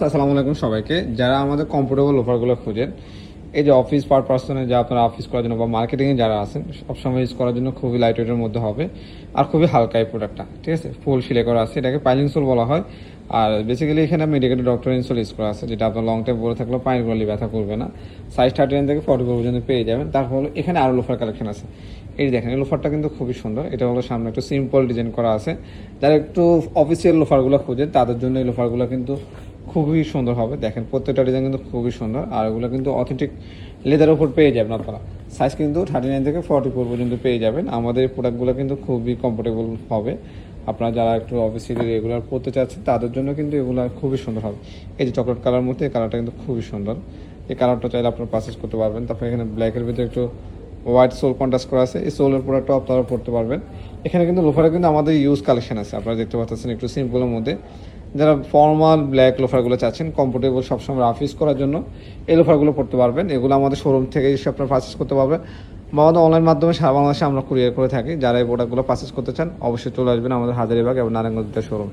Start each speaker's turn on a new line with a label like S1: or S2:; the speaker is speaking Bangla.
S1: আসসালামু আলাইকুম সবাইকে। যারা আমাদের কমফোর্টেবল লোফারগুলো খুঁজেন, এই যে অফিস পারপাসনে যা আপনারা অফিস করার জন্য বা মার্কেটিংয়ে যারা আছেন সবসময় ইউজ করার জন্য খুবই লাইট ওয়েটের মধ্যে হবে আর খুবই হালকা এই প্রোডাক্টটা, ঠিক আছে। ফুল সিলে করা আছে, এটাকে পাইলিং সোল বলা হয়। আর বেসিক্যালি এখানে মেডিকেটেড ডক্টর ইনসোল ইউজ করা আছে, যেটা আপনার লং টাইম পরে থাকলে পায়ের গোড়ালি ব্যথা করবে না। সাইজ 39 থেকে 44 পর্যন্ত পেয়ে যাবেন। তারপর এখানে আরও লোফার কালেকশন আছে। এই দেখেন, এই লোফারটা কিন্তু খুবই সুন্দর। এটা হলো সামনে একটু সিম্পল ডিজাইন করা আছে। যারা একটু অফিসিয়াল লোফারগুলো খুঁজেন তাদের জন্য এই লোফারগুলো কিন্তু খুবই সুন্দর হবে। দেখেন প্রত্যেকটা ডিজাইন কিন্তু খুবই সুন্দর, আর এগুলো কিন্তু অথেন্টিক লেদার উপর পেয়ে যাবেন আপনারা। সাইজ কিন্তু 39 থেকে 44 পর্যন্ত পেয়ে যাবেন। আমাদের এই প্রোডাক্টগুলো কিন্তু খুবই কমফোর্টেবল হবে। আপনারা যারা একটু অফিসে রেগুলার পড়তে চাচ্ছেন তাদের জন্য কিন্তু এগুলো খুবই সুন্দর হবে। এই যে চকলেট কালার মধ্যে এই কালারটা কিন্তু খুবই সুন্দর। এই কালারটা চাইলে আপনারা পারচেজ করতে পারবেন। তারপরে এখানে ব্ল্যাকের ভিতরে একটু হোয়াইট সোল কন্ট্রাস্ট করা আছে, এই সোলের প্রোডাক্টও আপনারা পড়তে পারবেন। এখানে কিন্তু লোফারে কিন্তু আমাদের ইউজ কালেকশন আছে, আপনারা দেখতে পাচ্ছেন একটু সিম্পলের মধ্যে। যারা ফর্মাল ব্ল্যাক লোফারগুলো চাচ্ছেন কমফোর্টেবল সবসময় অফিস করার জন্য এই লোফারগুলো পড়তে পারবেন। এগুলো আমাদের শোরুম থেকে এসে আপনারা পারচেস করতে পারবেন বা আমাদের অনলাইন মাধ্যমে সারা বাংলাদেশে আমরা কুরিয়ার করে থাকি। যারা এই প্রোডাক্টগুলো পারচেস করতে চান অবশ্যই চলে আসবেন আমাদের হাজারীবাগ এবং নারায়ণগঞ্জ শোরুম।